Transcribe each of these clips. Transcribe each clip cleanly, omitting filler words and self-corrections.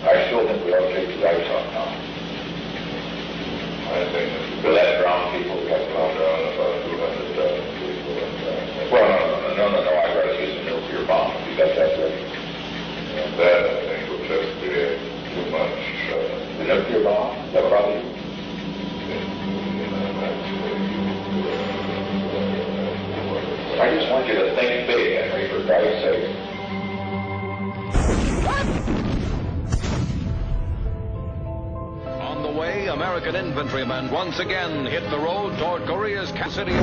I still think we ought to take the dice on now. I think we let brown people get around about 200,000 people. Well, no, I'd rather see some nuclear bombs. We got that ready. And that, I think, would just create too much. The nuclear bomb, that probably. I just want you to think big, Henry, for Christ's sake. On the way, American infantrymen once again hit the road toward Korea's city.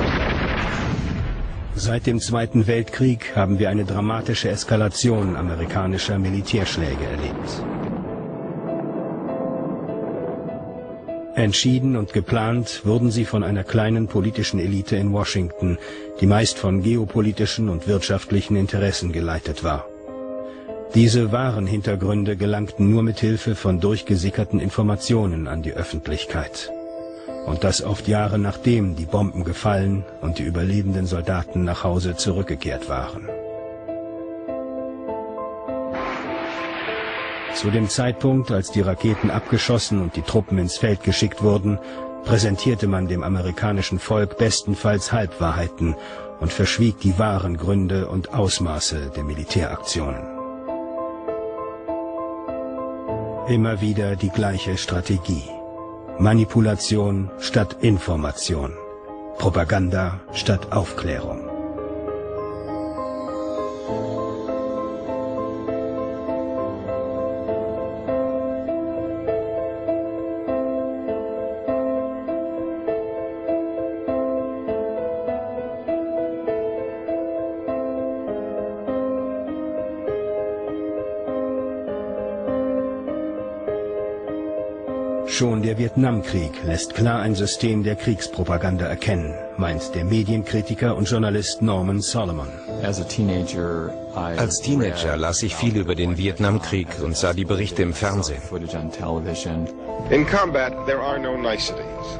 Seit dem Zweiten Weltkrieg haben wir eine dramatische Eskalation amerikanischer Militärschläge erlebt. Entschieden und geplant wurden sie von einer kleinen politischen Elite in Washington, die meist von geopolitischen und wirtschaftlichen Interessen geleitet war. Diese wahren Hintergründe gelangten nur mit Hilfe von durchgesickerten Informationen an die Öffentlichkeit. Und das oft Jahre nachdem die Bomben gefallen und die überlebenden Soldaten nach Hause zurückgekehrt waren. Zu dem Zeitpunkt, als die Raketen abgeschossen und die Truppen ins Feld geschickt wurden, präsentierte man dem amerikanischen Volk bestenfalls Halbwahrheiten und verschwieg die wahren Gründe und Ausmaße der Militäraktionen. Immer wieder die gleiche Strategie. Manipulation statt Information. Propaganda statt Aufklärung. Schon der Vietnamkrieg lässt klar ein System der Kriegspropaganda erkennen, meint der Medienkritiker und Journalist Norman Solomon. Als Teenager las ich viel über den Vietnamkrieg und sah die Berichte im Fernsehen. In combat, there are no niceties.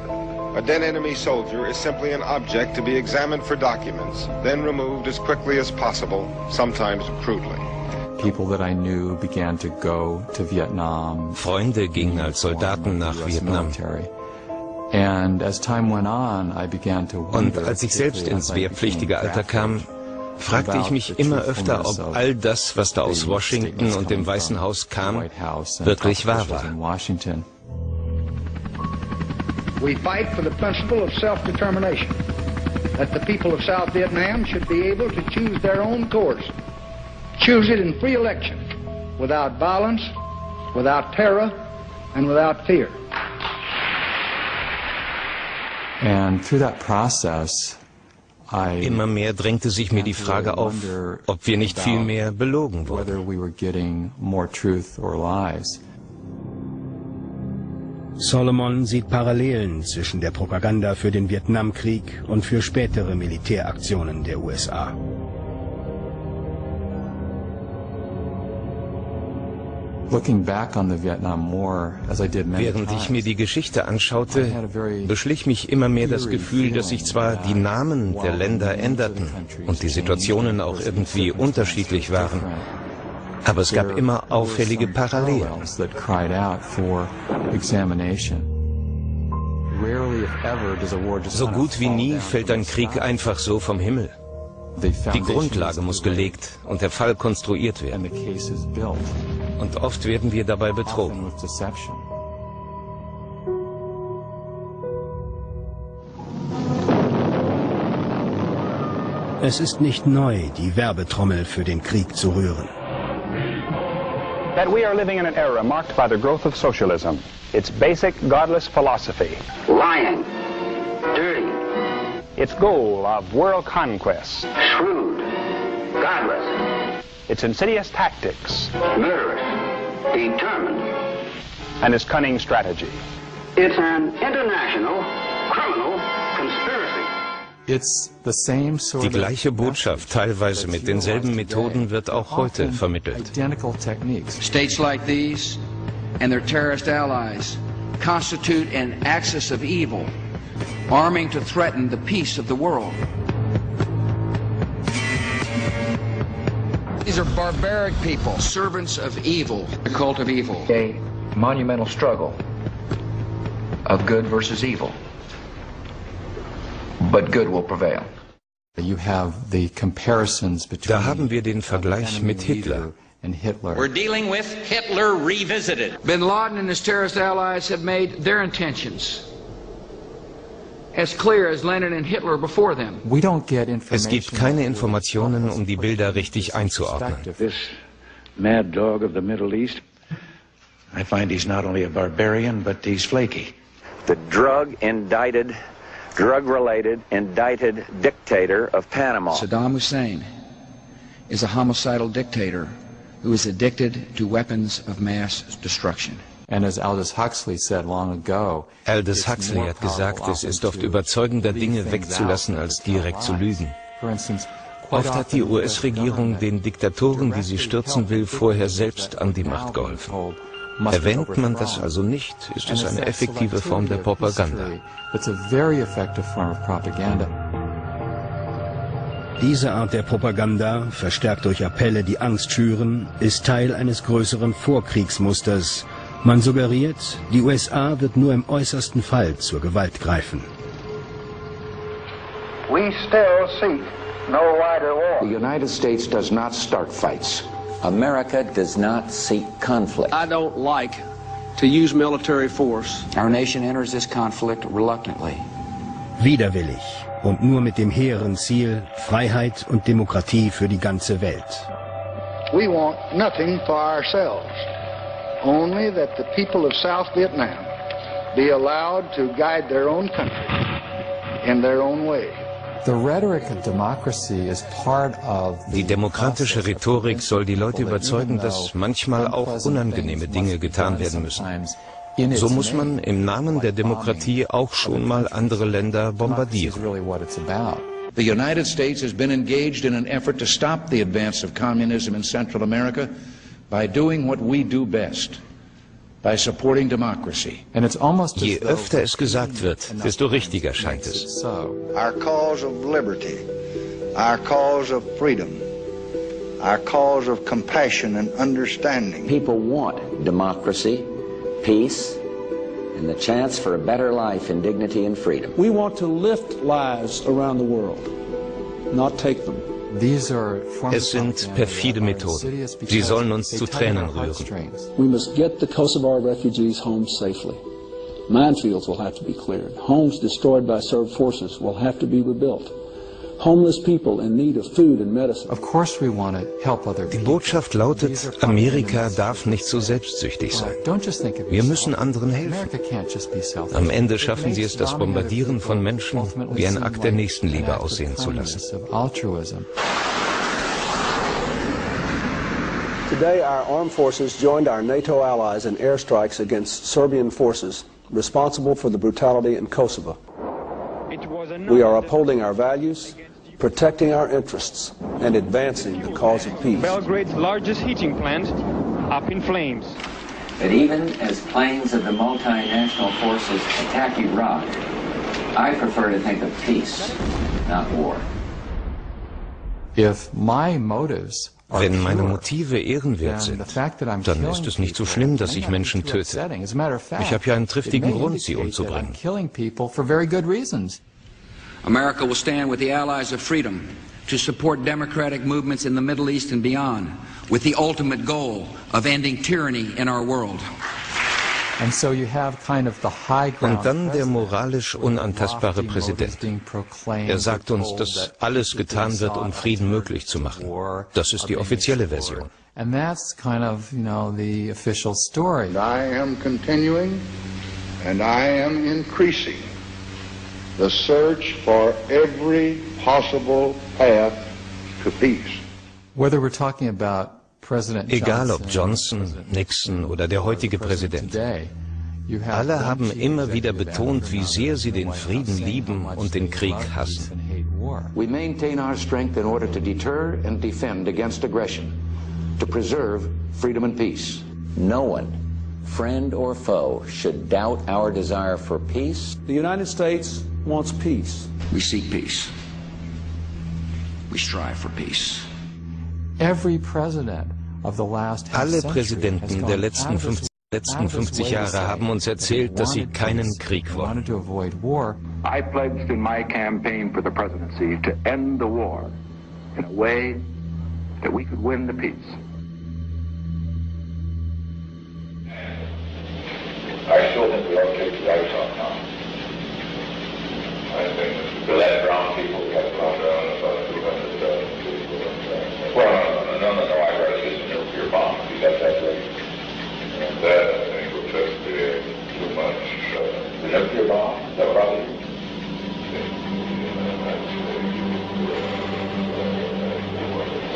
A dead enemy soldier is simply an object to be examined for documents, then removed as quickly as possible, sometimes crudely. Freunde gingen als Soldaten nach Vietnam. Und als ich selbst ins wehrpflichtige Alter kam, fragte ich mich immer öfter, ob all das, was da aus Washington und dem Weißen Haus kam, wirklich wahr war. We fight for the principle of self-determination, that the people of South Vietnam should be able to choose their own course. Choose it in free election, without violence, without terror, and without fear. And through that process, Immer mehr drängte sich mir die Frage auf, ob wir nicht viel mehr belogen wurden. Solomon sieht Parallelen zwischen der Propaganda für den Vietnamkrieg und für spätere Militäraktionen der USA. Während ich mir die Geschichte anschaute, beschlich mich immer mehr das Gefühl, dass sich zwar die Namen der Länder änderten und die Situationen auch irgendwie unterschiedlich waren, aber es gab immer auffällige Parallelen. So gut wie nie fällt ein Krieg einfach so vom Himmel. Die Grundlage muss gelegt und der Fall konstruiert werden. Und oft werden wir dabei betrogen. Es ist nicht neu, die Werbetrommel für den Krieg zu rühren. That we are living in an era marked by the growth of socialism. Its basic godless philosophy. Lying. Dirty. Its goal of world conquest. Shrewd. Godless. Its insidious tactics. Murderous. Determined. And its cunning strategy. It's an international criminal conspiracy. Die gleiche Botschaft, teilweise mit denselben Methoden, wird auch heute vermittelt. States like these and their terrorist allies constitute an axis of evil, arming to threaten the peace of the world. These are barbaric people, servants of evil, the cult of evil. A monumental struggle of good versus evil. But good will prevail. You have the comparisons between Da haben wir den Vergleich mit Hitler. And Hitler. We're dealing with Hitler revisited. Bin Laden and his terrorist allies have made their intentions as clear as Lenin and Hitler before them. We don't get information. Es gibt keine Informationen, um die Bilder richtig einzuordnen. This mad dog of the Middle East, I find he's not only a barbarian, but he's flaky. The drug-related indicted dictator of Panama. Saddam Hussein is a homicidal dictator who is addicted to weapons of mass destruction. And as Aldous Huxley said long ago, Aldous Huxley hat gesagt, es ist oft überzeugender, Dinge wegzulassen, als direkt zu lügen. Oft hat die US-Regierung den Diktatoren, die sie stürzen will, vorher selbst an die Macht geholfen. Erwähnt man das also nicht, ist es eine effektive Form der Propaganda. Diese Art der Propaganda, verstärkt durch Appelle, die Angst schüren, ist Teil eines größeren Vorkriegsmusters. Man suggeriert, die USA wird nur im äußersten Fall zur Gewalt greifen. We still seek no wider war. The United States does not start fights. America does not seek conflict. I don't like to use military force. Our nation enters this conflict reluctantly. Widerwillig und nur mit dem hehren Ziel Freiheit und Demokratie für die ganze Welt. We want nothing for ourselves, only that the people of South Vietnam be allowed to guide their own country in their own way. Die demokratische Rhetorik soll die Leute überzeugen, dass manchmal auch unangenehme Dinge getan werden müssen. So muss man im Namen der Demokratie auch schon mal andere Länder bombardieren. The United States has been engaged in an effort to stop the advance of communism in Central America by doing what we do best, by supporting democracy. Je öfter es gesagt wird, desto richtiger scheint es. Our cause of liberty, our cause of freedom, our cause of compassion and understanding. People want democracy, peace, and the chance for a better life in dignity and freedom. We want to lift lives around the world, not take them. Es sind perfide Methoden. Sie sollen uns zu Tränen rühren. We must get the Kosovar refugees home safely. Minefields will have to be cleared. Homes destroyed by Serb forces will have to be rebuilt. Homeless people in need of food and medicine. Die Botschaft lautet, Amerika darf nicht so selbstsüchtig sein. Wir müssen anderen helfen. Am Ende schaffen sie es, das Bombardieren von Menschen wie ein Akt der Nächstenliebe aussehen zu lassen. Today our armed forces joined our NATO allies in airstrikes against Serbian forces responsible for the brutality in Kosovo. We are upholding our values, protecting our interests, and advancing the cause of peace. Belgrade's largest heating plant up in flames. But even as planes of the multinational forces attack Iraq, I prefer to think of peace, not war. Wenn meine Motive ehrenwert sind, dann ist es nicht so schlimm, dass ich Menschen töte. Ich habe ja einen triftigen Grund, sie umzubringen. America will stand with the allies of freedom to support democratic movements in the Middle East and beyond, with the ultimate goal of ending tyranny in our world. Und dann der moralisch unantastbare Präsident. Er sagt uns, dass alles getan wird, um Frieden möglich zu machen. Das ist die offizielle Version. And I am continuing and I am increasing the search for every possible path to peace. Egal ob Johnson, Nixon oder der heutige Präsident. Alle haben immer wieder betont, wie sehr sie den Frieden lieben und den Krieg hassen. We maintain our strength in order to deter and defend against aggression, to preserve freedom and peace. No one, friend or foe, should doubt our desire for peace. The United States wants peace. We seek peace. We strive for peace. Alle Präsidenten der letzten 50 Jahre haben uns erzählt, dass sie keinen Krieg wollen. I pledged in my campaign for the presidency to end the war in a way that we could win the peace. I still think we ought to take the dice on now. I think to let brown people get blown down about 200 people. Well, no, I'd rather see some nuclear bomb if you got that ready. And that, I think, would just be too much. The nuclear bomb, that probably.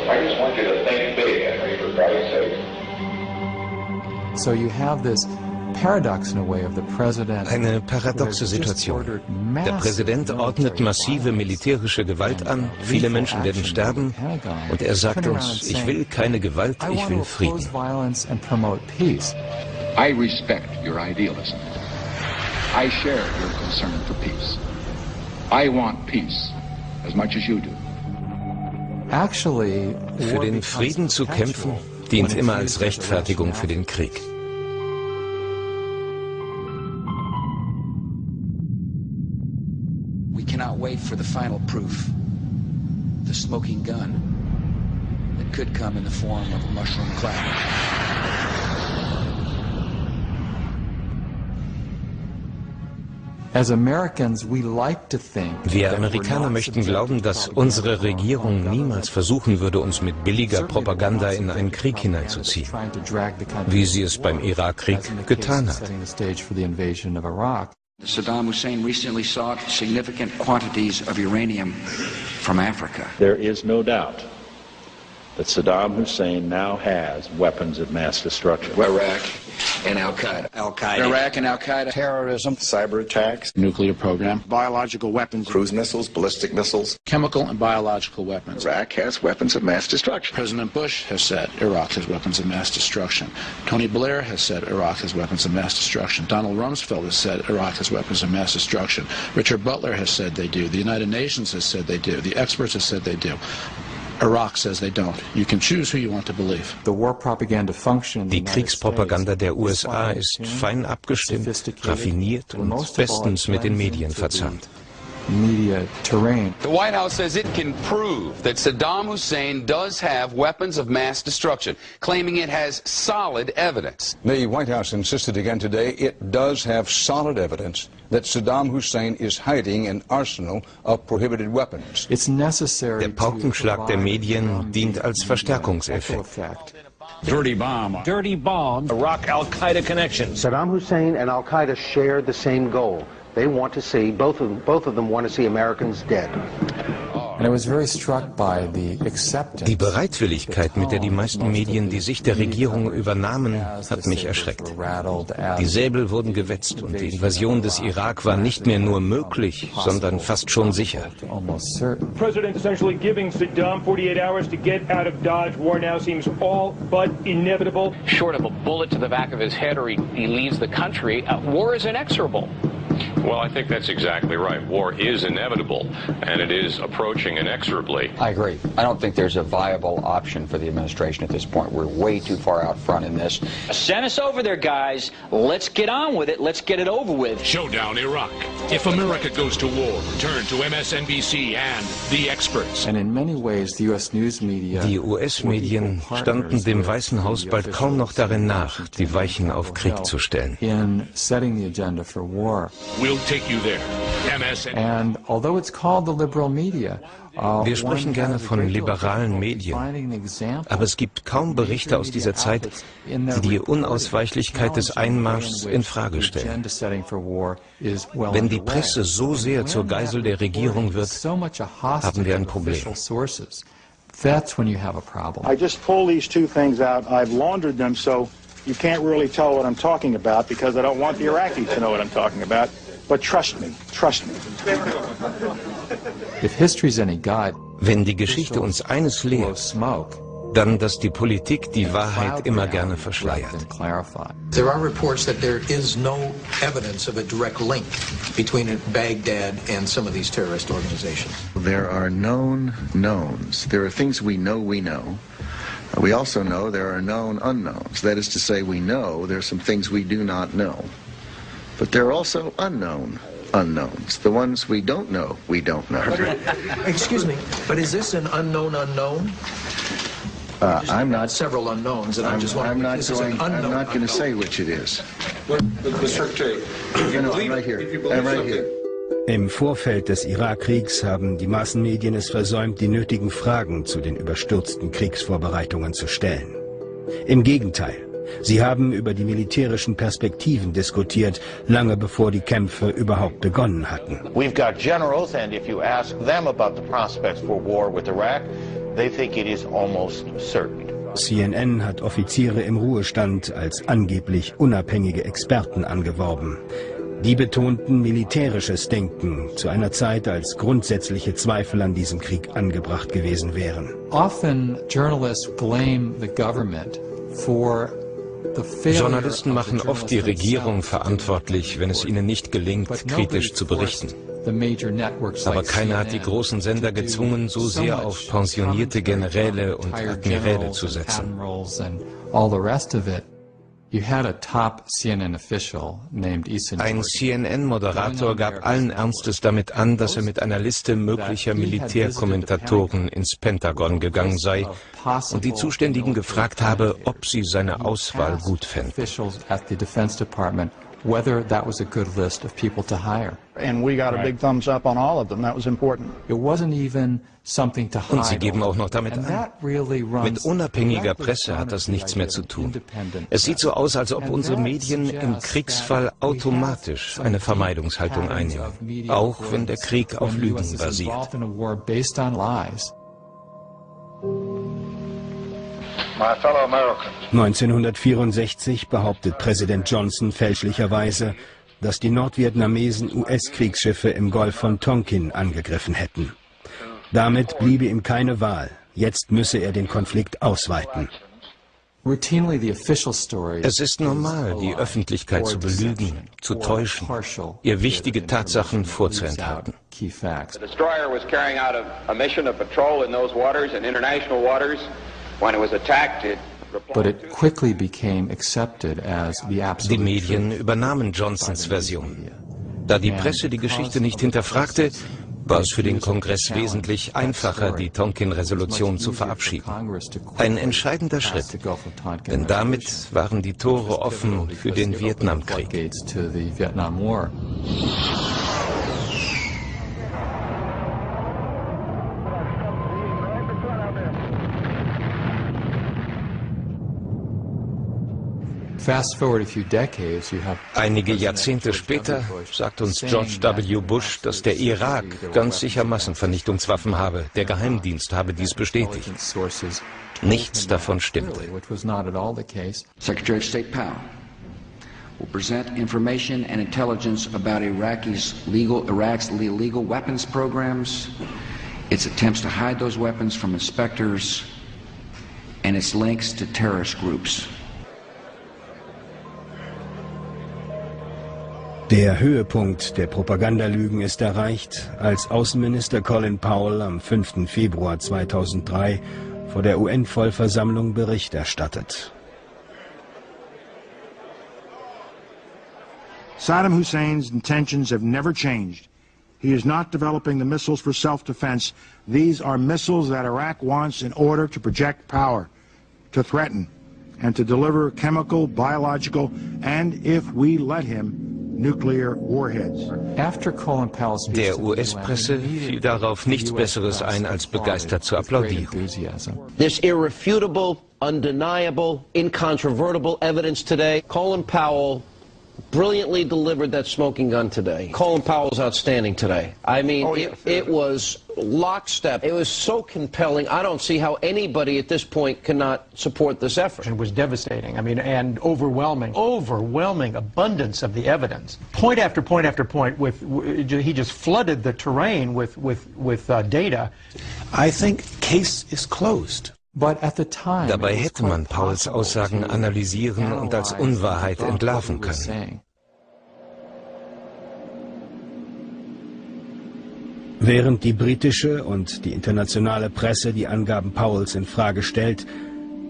I just want you to think big, Henry, for Christ's sake. So you have this Eine paradoxe Situation. Der Präsident ordnet massive militärische Gewalt an, viele Menschen werden sterben und er sagt uns, ich will keine Gewalt, ich will Frieden. I respect your idealism. I share your concern for peace. I want peace as much as you do. Für den Frieden zu kämpfen, dient immer als Rechtfertigung für den Krieg. We cannot wait for the final proof, the smoking gun that could come in the form of a mushroom cloud. Wir Amerikaner möchten glauben, dass unsere Regierung niemals versuchen würde, uns mit billiger Propaganda in einen Krieg hineinzuziehen, wie sie es beim Irakkrieg getan hat. Saddam Hussein recently sought significant quantities of uranium from Africa. There is no doubt that Saddam Hussein now has weapons of mass destruction. Iraq and Al-Qaeda. Iraq and Al-Qaeda. Terrorism, cyber attacks, Nuclear program. biological weapons, Cruise missiles, ballistic missiles. chemical and biological weapons. Iraq has weapons of mass destruction. President Bush has said Iraq has weapons of mass destruction. Tony Blair has said Iraq has weapons of mass destruction. Donald Rumsfeld has said Iraq has weapons of mass destruction. Richard Butler has said they do. The United Nations has said they do. The experts have said they do. Iraq says they don't. You can choose who you want to believe. Die Kriegspropaganda der USA ist fein abgestimmt, raffiniert und bestens mit den Medien verzahnt. The White House says it can prove that Saddam Hussein does have weapons of mass destruction, claiming it has solid evidence. The White House insisted again today it does have solid evidence that Saddam Hussein is hiding an arsenal of prohibited weapons. Der Paukenschlag der Medien dient als Verstärkungseffekt. Dirty bomb. Dirty bomb. Iraq Al-Qaeda connection. Saddam Hussein and Al-Qaeda share the same goal. They want to see, both of them want to see Americans dead. Die Bereitwilligkeit, mit der die meisten Medien die Sicht der Regierung übernahmen, hat mich erschreckt. Die Säbel wurden gewetzt und die Invasion des Irak war nicht mehr nur möglich, sondern fast schon sicher. The president essentially giving Saddam 48 hours to get out of Dodge. War now seems all but inevitable. Short of a bullet to the back of his head or he leaves the country, war is inexorable. Well, I think that's exactly right. War is inevitable, and it is approaching inexorably. I agree. I don't think there's a viable option for the administration at this point. We're way too far out front in this. Send us over there, guys. Let's get on with it. Let's get it over with. Showdown Iraq. If America goes to war, turn to MSNBC and the experts. Die US-Medien standen dem Weißen Haus bald kaum noch darin nach, die Weichen auf Krieg zu stellen. We'll take you there. And although it's called the liberal media, wir sprechen gerne von liberalen Medien, aber es gibt kaum Berichte aus dieser Zeit, die die Unausweichlichkeit des Einmarschs in Frage stellen. Wenn die Presse so sehr zur Geisel der Regierung wird, haben wir ein Problem. That's when you have a problem. I just pull these two things out. I've laundered them so you can't really tell what I'm talking about because I don't want the Iraqis to know what I'm talking about. But trust me, trust me. If history's any guide, wenn die Geschichte uns eines lehrt, dann, dass die Politik die Wahrheit immer gerne verschleiert. There are reports that there is no evidence of a direct link between Baghdad and some of these terrorist organizations. There are known knowns. There are things we know, We also know there are known unknowns. That is to say, we know there are some things we do not know. But there are also unknown unknowns. The ones we don't know, we don't know. Excuse me, but is this an unknown unknown? I'm not. Several unknowns, and I'm just wondering. I'm not going to say which it is. The Secretary, I'm right here. I'm right here. Im Vorfeld des Irakkriegs haben die Massenmedien es versäumt, die nötigen Fragen zu den überstürzten Kriegsvorbereitungen zu stellen. Im Gegenteil, sie haben über die militärischen Perspektiven diskutiert, lange bevor die Kämpfe überhaupt begonnen hatten. We've got generals, and if you ask them about the prospects for war with Iraq, they think it is almost certain. CNN hat Offiziere im Ruhestand als angeblich unabhängige Experten angeworben. Die betonten militärisches Denken zu einer Zeit, als grundsätzliche Zweifel an diesem Krieg angebracht gewesen wären. Often journalists blame the government for Journalisten machen oft die Regierung verantwortlich, wenn es ihnen nicht gelingt, kritisch zu berichten. Aber keiner hat die großen Sender gezwungen, so sehr auf pensionierte Generäle und Admiräle zu setzen. Ein CNN-Moderator gab allen Ernstes damit an, dass er mit einer Liste möglicher Militärkommentatoren ins Pentagon gegangen sei und die Zuständigen gefragt habe, ob sie seine Auswahl gut fänden. Whether that was a good list of people to hire. And we got a big thumbs up on all of them. That was important. It wasn't even something to hide. Und sie geben auch noch damit an. Mit unabhängiger Presse hat das nichts mehr zu tun. Es sieht so aus, als ob unsere Medien im Kriegsfall automatisch eine Vermeidungshaltung einnehmen, auch wenn der Krieg auf Lügen basiert. 1964 behauptet Präsident Johnson fälschlicherweise, dass die Nordvietnamesen US-Kriegsschiffe im Golf von Tonkin angegriffen hätten. Damit bliebe ihm keine Wahl. Jetzt müsse er den Konflikt ausweiten. Es ist normal, die Öffentlichkeit zu belügen, zu täuschen, ihr wichtige Tatsachen vorzuenthalten. The destroyer was carrying out a mission of patrol in those waters and international waters. When it was attacked, Die Medien übernahmen Johnsons Version. Da die Presse die Geschichte nicht hinterfragte, war es für den Kongress wesentlich einfacher, die Tonkin-Resolution zu verabschieden. Ein entscheidender Schritt, denn damit waren die Tore offen für den Vietnamkrieg. Einige Jahrzehnte später sagt uns George W. Bush, dass der Irak ganz sicher Massenvernichtungswaffen habe. Der Geheimdienst habe dies bestätigt. Nichts davon stimmte. Secretary of State Powell will present information and intelligence about Iraq's illegal weapons programs, its attempts to hide those weapons from inspectors, and its links to terrorist groups. Der Höhepunkt der Propagandalügen ist erreicht, als Außenminister Colin Powell am 5. Februar 2003 vor der UN-Vollversammlung Bericht erstattet. Saddam Hussein's intentions have never changed. He is not developing the missiles for self-defense. These are missiles that Iraq wants in order to project power, to threaten, and to deliver chemical, biological, and, if we let him, nuclear warheads. Der US-Presse fiel darauf nichts Besseres ein, als begeistert zu applaudieren. There's irrefutable, undeniable, incontrovertible evidence today. Colin Powell brilliantly delivered that smoking gun today. Colin Powell's outstanding today. I mean, it was lockstep. It was so compelling. I don't see how anybody at this point cannot support this effort. It was devastating. I mean, and overwhelming abundance of the evidence. Point after point after point. He just flooded the terrain with data. I think case is closed. Dabei hätte man Pauls Aussagen analysieren und als Unwahrheit entlarven können. Während die britische und die internationale Presse die Angaben Powells in Frage stellt,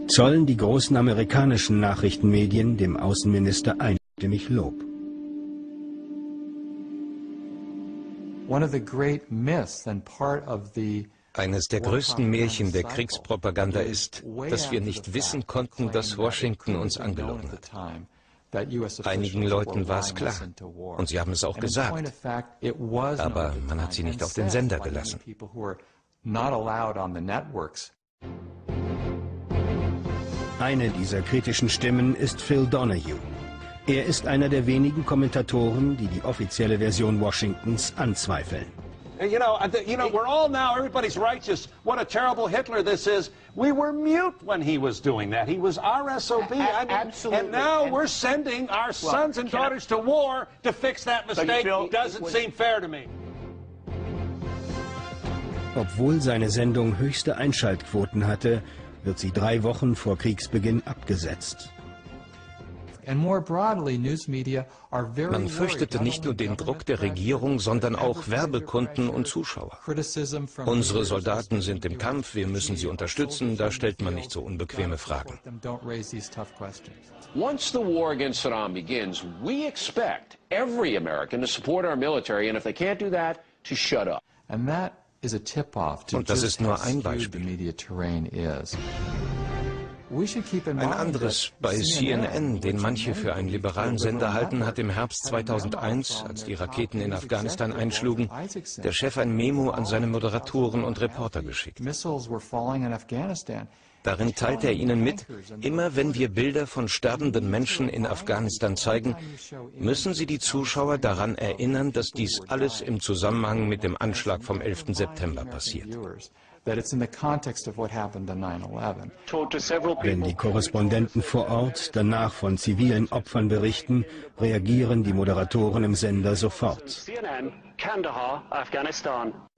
zollen die großen amerikanischen Nachrichtenmedien dem Außenminister einstimmig Lob. Eines der größten Märchen der Kriegspropaganda ist, dass wir nicht wissen konnten, dass Washington uns angelogen hat. Einigen Leuten war es klar, und sie haben es auch gesagt, aber man hat sie nicht auf den Sender gelassen. Eine dieser kritischen Stimmen ist Phil Donahue. Er ist einer der wenigen Kommentatoren, die die offizielle Version Washingtons anzweifeln. You know, we're all now, everybody's righteous. What a terrible Hitler this is. We were mute when he was doing that. He was our SOB. Absolutely. And now we're sending our sons and daughters to war to fix that mistake. Doesn't seem fair to me. Obwohl seine Sendung höchste Einschaltquoten hatte, wird sie 3 Wochen vor Kriegsbeginn abgesetzt. Man fürchtete nicht nur den Druck der Regierung, sondern auch Werbekunden und Zuschauer. Unsere Soldaten sind im Kampf, wir müssen sie unterstützen, da stellt man nicht so unbequeme Fragen. Once the war against Saddam begins, we expect every American to support our military, and if they can't do that, to shut up. Und das ist nur ein Beispiel. Ein anderes bei CNN, den manche für einen liberalen Sender halten, hat im Herbst 2001, als die Raketen in Afghanistan einschlugen, der Chef ein Memo an seine Moderatoren und Reporter geschickt. Darin teilt er ihnen mit, immer wenn wir Bilder von sterbenden Menschen in Afghanistan zeigen, müssen sie die Zuschauer daran erinnern, dass dies alles im Zusammenhang mit dem Anschlag vom 11. September passiert. Wenn die Korrespondenten vor Ort danach von zivilen Opfern berichten, reagieren die Moderatoren im Sender sofort.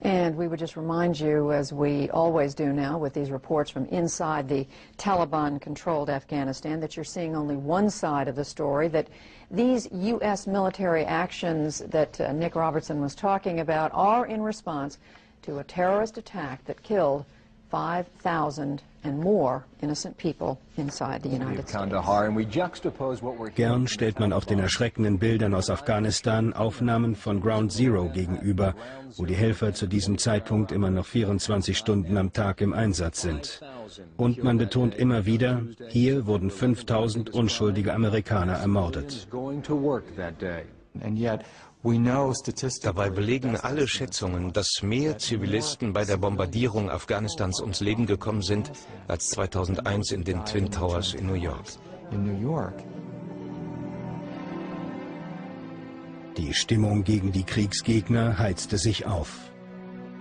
And we would just remind you, as we always do now with these reports from inside the Taliban-controlled Afghanistan, that you're seeing only one side of the story, that these U.S. military actions that Nick Robertson was talking about are in response to a terrorist attack that killed 5,000 and more innocent people inside the United States. Gern stellt man auf den erschreckenden Bildern aus Afghanistan Aufnahmen von Ground Zero gegenüber, wo die Helfer zu diesem Zeitpunkt immer noch 24 Stunden am Tag im Einsatz sind. Und man betont immer wieder, hier wurden 5.000 unschuldige Amerikaner ermordet. Dabei belegen alle Schätzungen, dass mehr Zivilisten bei der Bombardierung Afghanistans ums Leben gekommen sind, als 2001 in den Twin Towers in New York. Die Stimmung gegen die Kriegsgegner heizte sich auf.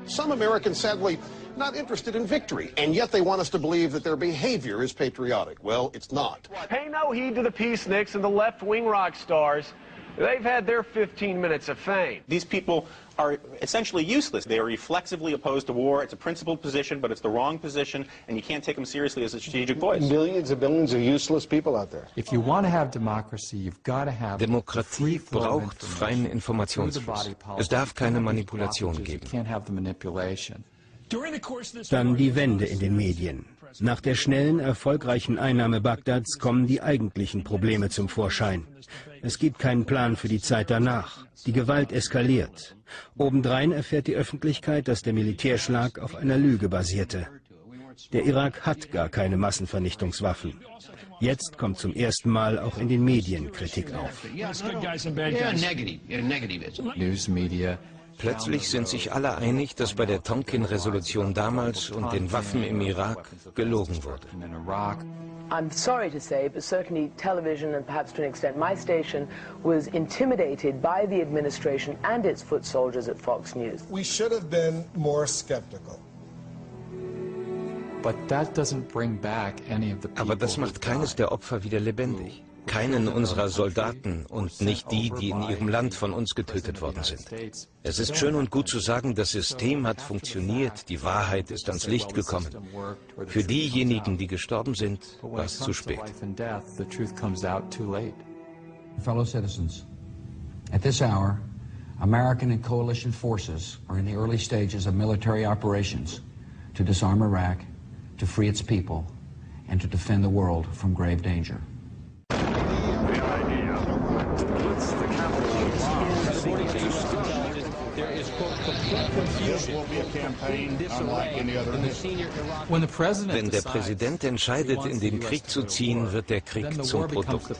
Some Americans sadly not interested in victory, and yet they want us to believe that their behavior is patriotic. Well, it's not. Pay no heed to the peaceniks and the left-wing rock stars. They've had their 15 minutes of fame. These people are essentially useless. They are reflexively opposed to war. It's a principled position, but it's the wrong position, and you can't take them seriously as a strategic voice. Millions and billions of useless people out there. If you want to have democracy, you've got to have Demokratie braucht freien Informationsfluss. Es darf keine Manipulation geben. Dann die Wende in den Medien. Nach der schnellen, erfolgreichen Einnahme Bagdads kommen die eigentlichen Probleme zum Vorschein. Es gibt keinen Plan für die Zeit danach. Die Gewalt eskaliert. Obendrein erfährt die Öffentlichkeit, dass der Militärschlag auf einer Lüge basierte. Der Irak hat gar keine Massenvernichtungswaffen. Jetzt kommt zum ersten Mal auch in den Medien Kritik auf. Plötzlich sind sich alle einig, dass bei der Tonkin-Resolution damals und den Waffen im Irak gelogen wurde. I'm sorry to say, but certainly television and perhaps to an extent my station was intimidated by the administration and its foot soldiers at Fox News. We should have been more skeptical. Aber das macht keines der Opfer wieder lebendig. Keinen unserer Soldaten und nicht die, die in ihrem Land von uns getötet worden sind. Es ist schön und gut zu sagen, das System hat funktioniert, die Wahrheit ist ans Licht gekommen. Für diejenigen, die gestorben sind, war es zu spät. Fellow citizens, at this hour, American and coalition forces are in the early stages of military operations to disarm Iraq, to free its people, and to defend the world from grave danger. Wenn der Präsident entscheidet, in den Krieg zu ziehen, wird der Krieg zum Produkt.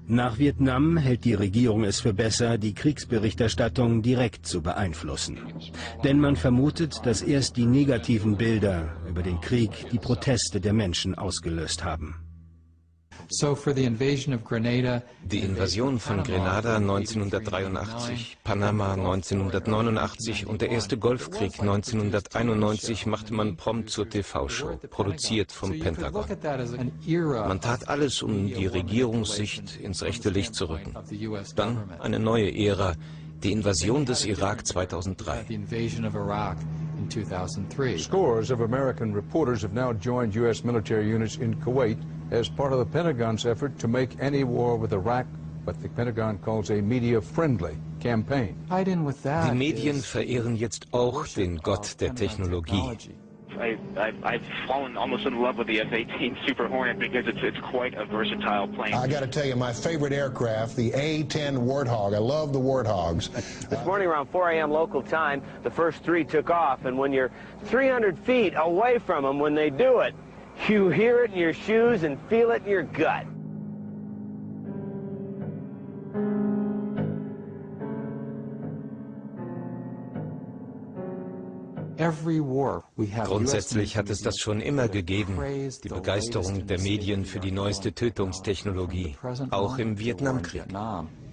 Nach Vietnam hält die Regierung es für besser, die Kriegsberichterstattung direkt zu beeinflussen. Denn man vermutet, dass erst die negativen Bilder über den Krieg die Proteste der Menschen ausgelöst haben. Die Invasion von Grenada 1983, Panama 1989 und der erste Golfkrieg 1991 machte man prompt zur TV-Show, produziert vom Pentagon. Man tat alles, um die Regierungssicht ins rechte Licht zu rücken. Dann eine neue Ära, die Invasion des Irak 2003. Scores of American reporters have now joined U.S. military units in Kuwait as part of the Pentagon's effort to make any war with Iraq what the Pentagon calls a media-friendly campaign. Die Medien verehren jetzt auch den Gott der Technologie. I've fallen almost in love with the F-18 Super Hornet because it's quite a versatile plane. I got to tell you, my favorite aircraft, the A-10 Warthog. I love the Warthogs. This morning around 4 a.m. local time, the first three took off, and when you're 300 feet away from them, when they do it, you hear it in your shoes and feel it in your gut. Grundsätzlich hat es das schon immer gegeben, die Begeisterung der Medien für die neueste Tötungstechnologie, auch im Vietnamkrieg.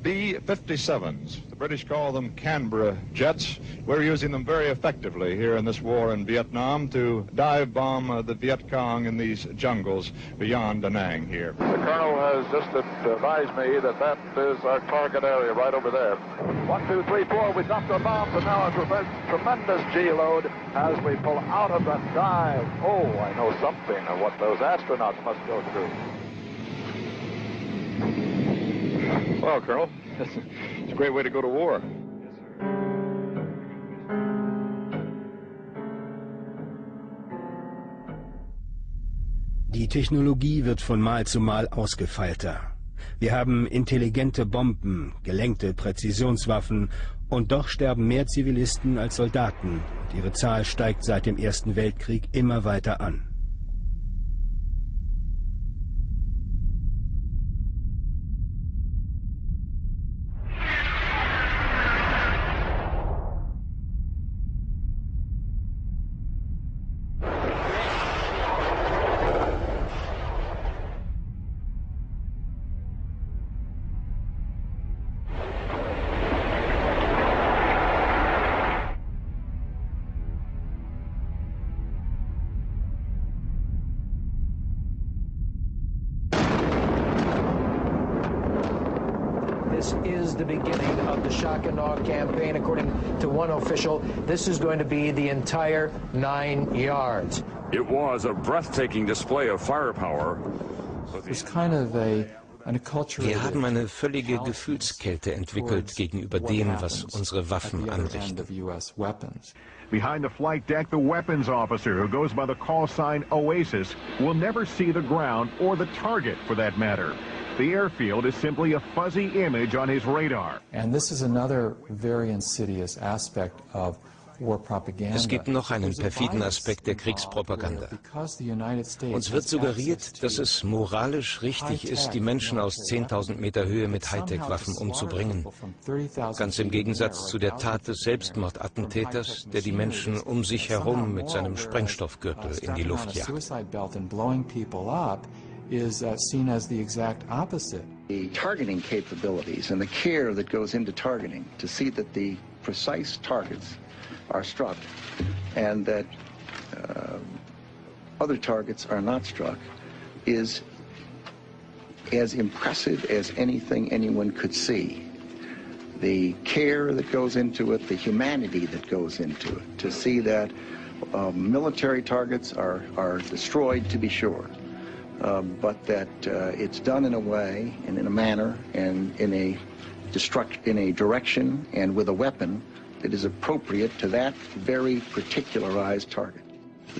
B-57s. The British call them Canberra jets. We're using them very effectively here in this war in Vietnam to dive bomb the Viet Cong in these jungles beyond Da Nang here. The colonel has just advised me that that is our target area right over there. 1, 2, 3, 4, we dropped our bombs and now a tremendous G-load as we pull out of the dive. Oh, I know something of what those astronauts must go through. Well, Colonel, it's a great way to go to war. Die Technologie wird von Mal zu Mal ausgefeilter. Wir haben intelligente Bomben, gelenkte Präzisionswaffen und doch sterben mehr Zivilisten als Soldaten und ihre Zahl steigt seit dem Ersten Weltkrieg immer weiter an. This is the beginning of the shock and awe campaign. According to one official, this is going to be the entire 9 yards. It was a breathtaking display of firepower. It's kind of Wir haben eine völlige Gefühlskälte entwickelt gegenüber dem, was unsere Waffen anrichten. Behind the flight deck, the weapons officer, who goes by the call sign Oasis, will never see the ground or the target for that matter. The airfield is simply a fuzzy image on his radar. And this is another very insidious aspect of war propaganda. Es gibt noch einen perfiden Aspekt der Kriegspropaganda. Uns wird suggeriert, dass es moralisch richtig ist, die Menschen aus 10.000 Meter Höhe mit Hightech-Waffen umzubringen. Ganz im Gegensatz zu der Tat des Selbstmordattentäters, der die Menschen um sich herum mit seinem Sprengstoffgürtel in die Luft jagt. Is seen as the exact opposite. The targeting capabilities and the care that goes into targeting to see that the precise targets are struck and that other targets are not struck is as impressive as anything anyone could see. The care that goes into it, the humanity that goes into it, to see that military targets are destroyed, to be sure. But that it's done in a way and in a manner and in a direction and with a weapon that is appropriate to that very particularized target.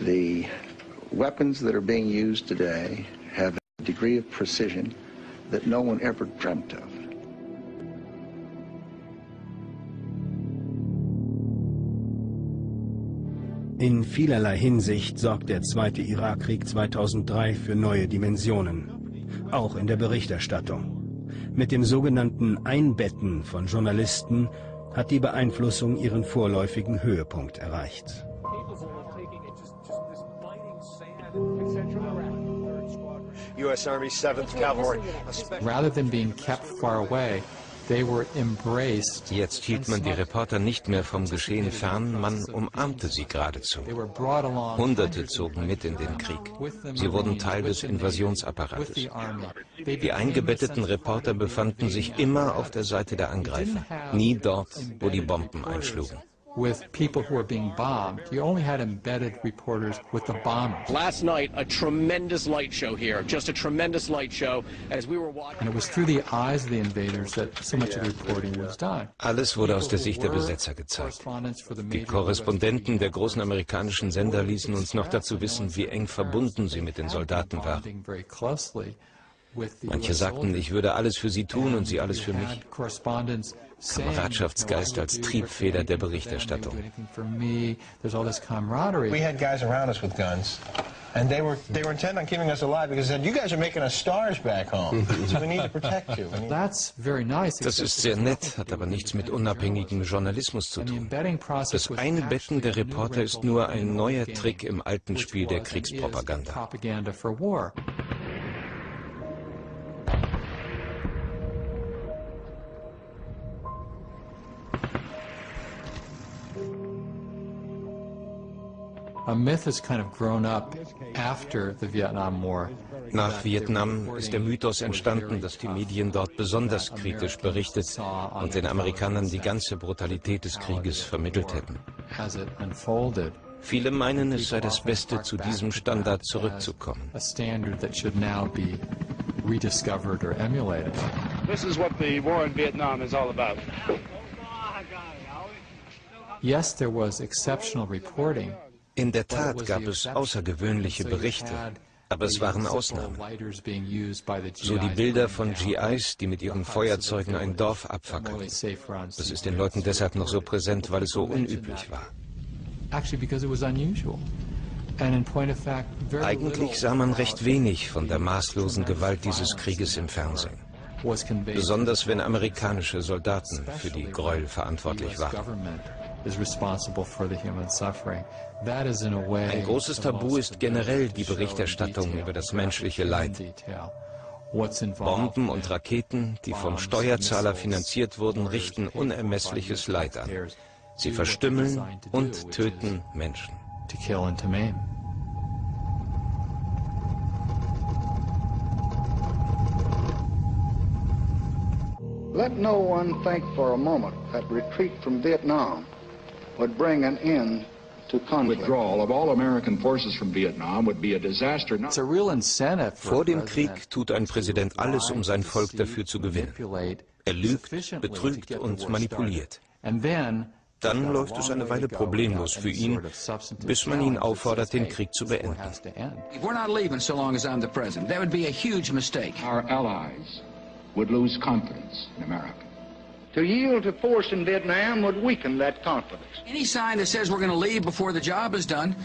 The weapons that are being used today have a degree of precision that no one ever dreamt of. In vielerlei Hinsicht sorgt der zweite Irakkrieg 2003 für neue Dimensionen, auch in der Berichterstattung. Mit dem sogenannten Einbetten von Journalisten hat die Beeinflussung ihren vorläufigen Höhepunkt erreicht. US Army 7th Cavalry. Rather than being kept far away, they were embraced. Jetzt hielt man die Reporter nicht mehr vom Geschehen fern, man umarmte sie geradezu. Hunderte zogen mit in den Krieg. Sie wurden Teil des Invasionsapparates. Die eingebetteten Reporter befanden sich immer auf der Seite der Angreifer, nie dort, wo die Bomben einschlugen. With people who were being bombed. You only had embedded reporters with the bombers. Last night, a tremendous light show here, just a tremendous light show as we were watching. And it was through the eyes of the invaders that so much of the reporting was done. Alles wurde aus der Sicht der Besetzer gezeigt. Die Korrespondenten der großen amerikanischen Sender ließen uns noch dazu wissen, wie eng verbunden sie mit den Soldaten waren. Manche sagten, ich würde alles für sie tun und sie alles für mich. Kameradschaftsgeist als Triebfeder der Berichterstattung. We had guys around us with guns, and they were intent on keeping us alive because they said, "You guys are making us stars back home, so we need to protect you." That's very nice. Das ist sehr nett, hat aber nichts mit unabhängigem Journalismus zu tun. Das Einbetten der Reporter ist nur ein neuer Trick im alten Spiel der Kriegspropaganda. A myth has kind of grown up after the Vietnam War. Nach Vietnam ist der Mythos entstanden, dass die Medien dort besonders kritisch berichtet und den Amerikanern die ganze Brutalität des Krieges vermittelt hätten. Viele meinen, es sei das Beste, zu diesem Standard zurückzukommen. A standard that should now be rediscovered or emulated. This is what the war in Vietnam is all about. Yes, there was exceptional reporting. In der Tat gab es außergewöhnliche Berichte, aber es waren Ausnahmen. So die Bilder von GIs, die mit ihren Feuerzeugen ein Dorf abfackeln. Das ist den Leuten deshalb noch so präsent, weil es so unüblich war. Eigentlich sah man recht wenig von der maßlosen Gewalt dieses Krieges im Fernsehen. Besonders wenn amerikanische Soldaten für die Gräuel verantwortlich waren. Ein großes Tabu ist generell die Berichterstattung über das menschliche Leid. Bomben und Raketen, die vom Steuerzahler finanziert wurden, richten unermessliches Leid an. Sie verstümmeln und töten Menschen. Let no one think for a moment that retreat from Vietnam would bring an end to conflict. Withdrawal of all American forces from Vietnam would be a disaster. It's a real incentive. Vor dem Krieg tut ein Präsident alles, um sein Volk dafür zu gewinnen. Er lügt, betrügt und manipuliert. Dann läuft es eine Weile problemlos für ihn, bis man ihn auffordert, den Krieg zu beenden. We're not leaving so long as I'm the president. That would be a huge mistake. Our allies would lose confidence in America. To yield to force in Vietnam would weaken that confidence. Any sign that says we're going to leave before the job is done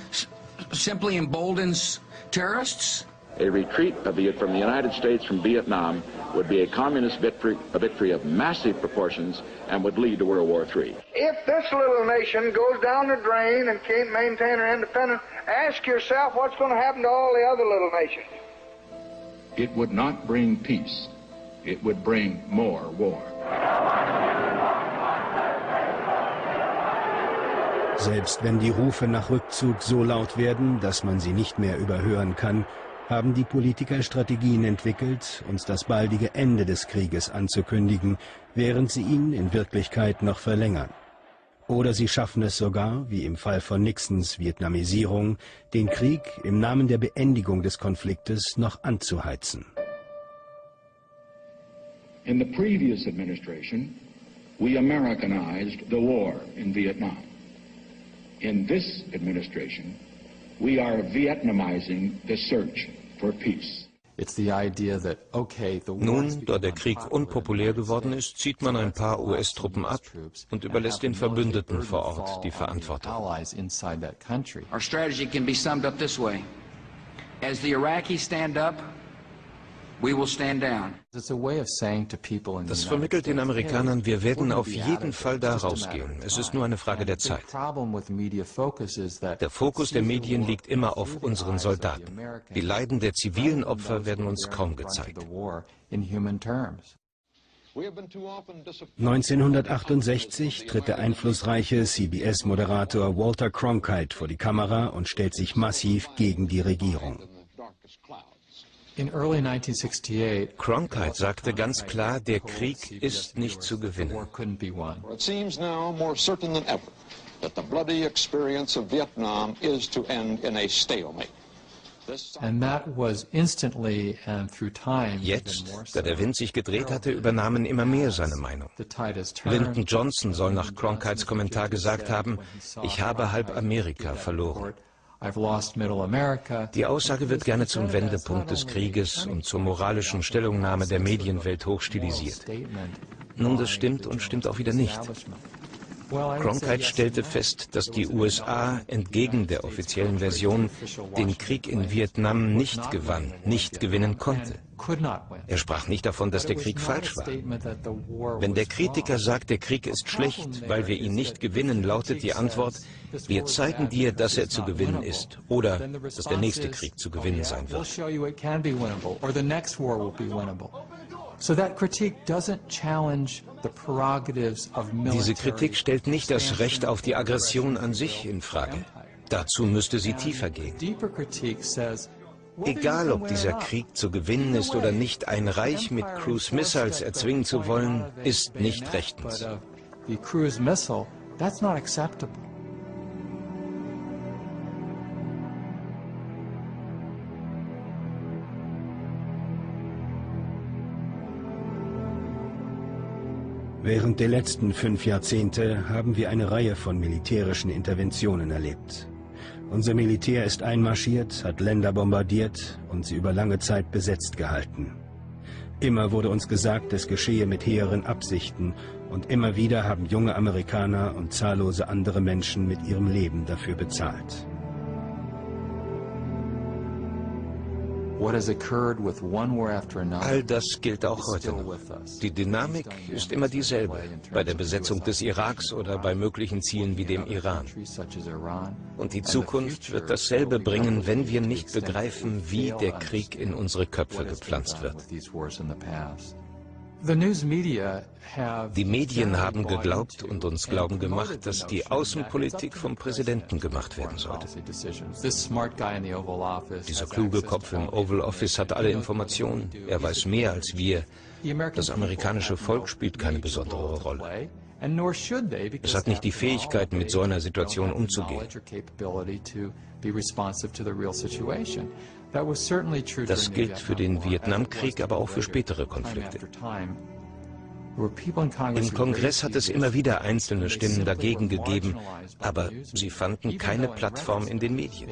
simply emboldens terrorists. A retreat from the United States from Vietnam would be a communist victory of massive proportions and would lead to World War III. If this little nation goes down the drain and can't maintain her independence, ask yourself what's going to happen to all the other little nations. It would not bring peace. It would bring more war. Selbst wenn die Rufe nach Rückzug so laut werden, dass man sie nicht mehr überhören kann, haben die Politiker Strategien entwickelt, uns das baldige Ende des Krieges anzukündigen, während sie ihn in Wirklichkeit noch verlängern. Oder sie schaffen es sogar, wie im Fall von Nixons Vietnamisierung, den Krieg im Namen der Beendigung des Konfliktes noch anzuheizen. In the previous administration, we Americanized the war in Vietnam. In this administration, we are Vietnamizing the search for peace. Nun, da der Krieg unpopulär geworden ist, zieht man ein paar US-Truppen ab und überlässt den Verbündeten vor Ort die Verantwortung. Our strategy can be summed up this way. As the Iraqis stand up, we will stand down. Das vermittelt den Amerikanern, wir werden auf jeden Fall da rausgehen. Es ist nur eine Frage der Zeit. Der Fokus der Medien liegt immer auf unseren Soldaten. Die Leiden der zivilen Opfer werden uns kaum gezeigt. 1968 tritt der einflussreiche CBS-Moderator Walter Cronkite vor die Kamera und stellt sich massiv gegen die Regierung. Cronkite sagte ganz klar, der Krieg ist nicht zu gewinnen. It seems now more certain than ever that the bloody experience of Vietnam is to end in a stalemate. Jetzt, da der Wind sich gedreht hatte, übernahmen immer mehr seine Meinung. Lyndon Johnson soll nach Cronkites Kommentar gesagt haben, ich habe halb Amerika verloren. Die Aussage wird gerne zum Wendepunkt des Krieges und zur moralischen Stellungnahme der Medienwelt hochstilisiert. Nun, das stimmt und stimmt auch wieder nicht. Cronkite stellte fest, dass die USA entgegen der offiziellen Version den Krieg in Vietnam nicht gewann, nicht gewinnen konnte. Er sprach nicht davon, dass der Krieg falsch war. Wenn der Kritiker sagt, der Krieg ist schlecht, weil wir ihn nicht gewinnen, lautet die Antwort, wir zeigen dir, dass er zu gewinnen ist oder dass der nächste Krieg zu gewinnen sein wird. Diese Kritik stellt nicht das Recht auf die Aggression an sich in Frage. Dazu müsste sie tiefer gehen. Egal, ob dieser Krieg zu gewinnen ist oder nicht, ein Reich mit Cruise Missiles erzwingen zu wollen, ist nicht rechtens. Während der letzten 5 Jahrzehnte haben wir eine Reihe von militärischen Interventionen erlebt. Unser Militär ist einmarschiert, hat Länder bombardiert und sie über lange Zeit besetzt gehalten. Immer wurde uns gesagt, es geschehe mit hehren Absichten und immer wieder haben junge Amerikaner und zahllose andere Menschen mit ihrem Leben dafür bezahlt. All das gilt auch heute noch. Die Dynamik ist immer dieselbe, bei der Besetzung des Iraks oder bei möglichen Zielen wie dem Iran. Und die Zukunft wird dasselbe bringen, wenn wir nicht begreifen, wie der Krieg in unsere Köpfe gepflanzt wird. Die Medien haben geglaubt und uns glauben gemacht, dass die Außenpolitik vom Präsidenten gemacht werden sollte. Dieser kluge Kopf im Oval Office hat alle Informationen. Er weiß mehr als wir. Das amerikanische Volk spielt keine besondere Rolle. Es hat nicht die Fähigkeit, mit so einer Situation umzugehen. Das gilt für den Vietnamkrieg, aber auch für spätere Konflikte. Im Kongress hat es immer wieder einzelne Stimmen dagegen gegeben, aber sie fanden keine Plattform in den Medien.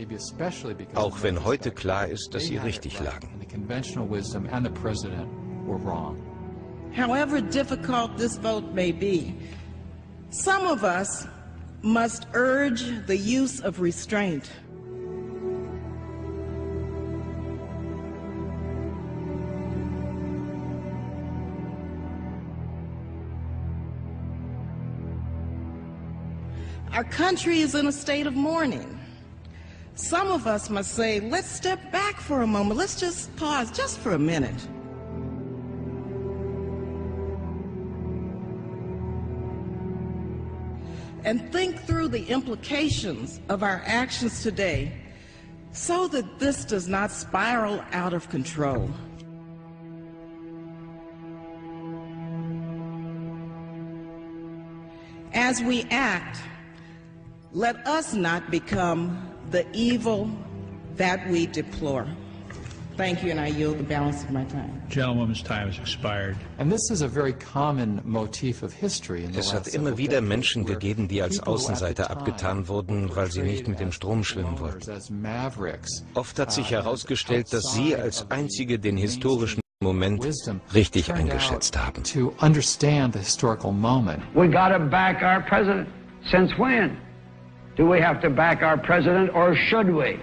Auch wenn heute klar ist, dass sie richtig lagen. However difficult this vote may be, some of us must urge the use of restraint. Our country is in a state of mourning. Some of us must say, let's step back for a moment. Let's just pause just for a minute. And think through the implications of our actions today so that this does not spiral out of control. As we act, let us not become the evil that we deplore. Thank you, and I yield the balance of my time. Gentlewoman's time has expired. And this is a very common motif of history in the Es hat immer wieder Menschen gegeben, die als Außenseiter abgetan wurden, weil sie nicht mit dem Strom schwimmen wollten. Oft hat sich herausgestellt, dass sie als einzige den historischen Moment richtig eingeschätzt haben. To understand the historical moment. We gotta back our president. Since when? Do we have to back our president, or should we?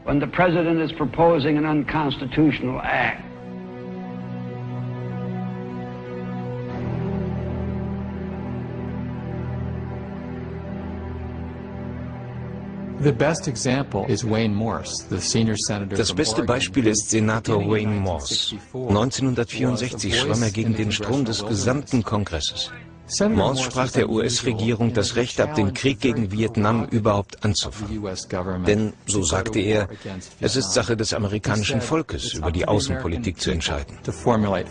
When the president is proposing an unconstitutional act. Das beste Beispiel ist Senator Wayne Morse. 1964 schwamm er gegen den Strom des gesamten Kongresses. Morse sprach der US-Regierung das Recht ab, den Krieg gegen Vietnam überhaupt anzufangen. Denn, so sagte er, es ist Sache des amerikanischen Volkes, über die Außenpolitik zu entscheiden. Senator,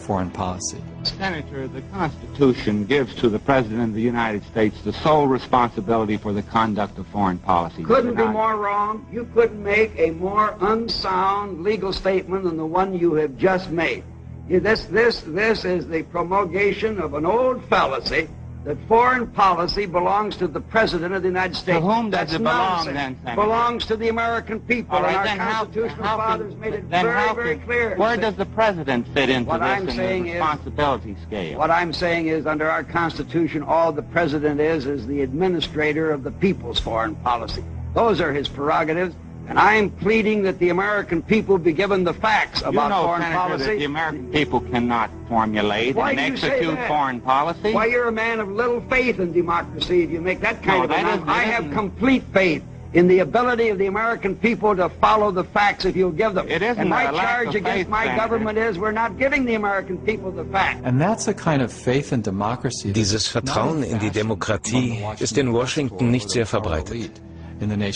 the Constitution gives to the President of the United States the sole responsibility for the conduct of foreign policy. Couldn't be more wrong. You couldn't make a more unsound legal statement than the one you have just made. This is the promulgation of an old fallacy that foreign policy belongs to the President of the United States. To whom does it belong, then, Senator? Belongs to the American people. Right, and our constitutional fathers made it very clear. Where does the President fit into this in the responsibility scale? What I'm saying is, under our Constitution, all the President is the administrator of the people's foreign policy. Those are his prerogatives. And I'm pleading that the American people be given the facts about foreign policy. That the American people cannot formulate and execute foreign policy. Why, you're a man of little faith in democracy if you make that kind of announcement. I have complete faith in the ability of the American people to follow the facts if you'll give them. And my charge against my government is we're not giving the American people the facts. And that's a kind of faith in democracy. Dieses Vertrauen in die Demokratie ist in Washington nicht sehr verbreitet.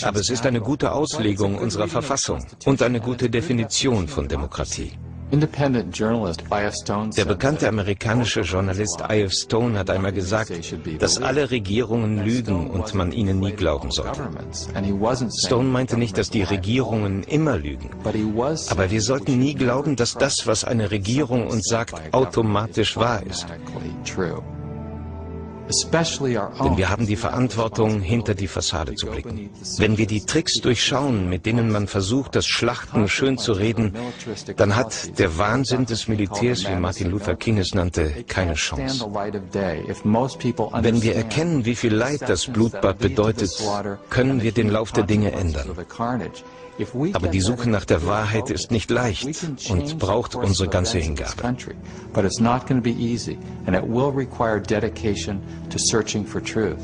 Aber es ist eine gute Auslegung unserer Verfassung und eine gute Definition von Demokratie. Der bekannte amerikanische Journalist I.F. Stone hat einmal gesagt, dass alle Regierungen lügen und man ihnen nie glauben sollte. Stone meinte nicht, dass die Regierungen immer lügen, aber wir sollten nie glauben, dass das, was eine Regierung uns sagt, automatisch wahr ist. Denn wir haben die Verantwortung, hinter die Fassade zu blicken. Wenn wir die Tricks durchschauen, mit denen man versucht, das Schlachten schön zu reden, dann hat der Wahnsinn des Militärs, wie Martin Luther King es nannte, keine Chance. Wenn wir erkennen, wie viel Leid das Blutbad bedeutet, können wir den Lauf der Dinge ändern. Aber die Suche nach der Wahrheit ist nicht leicht und braucht unsere ganze Hingabe. But it's not going to be easy, and it will require dedication to searching for truth.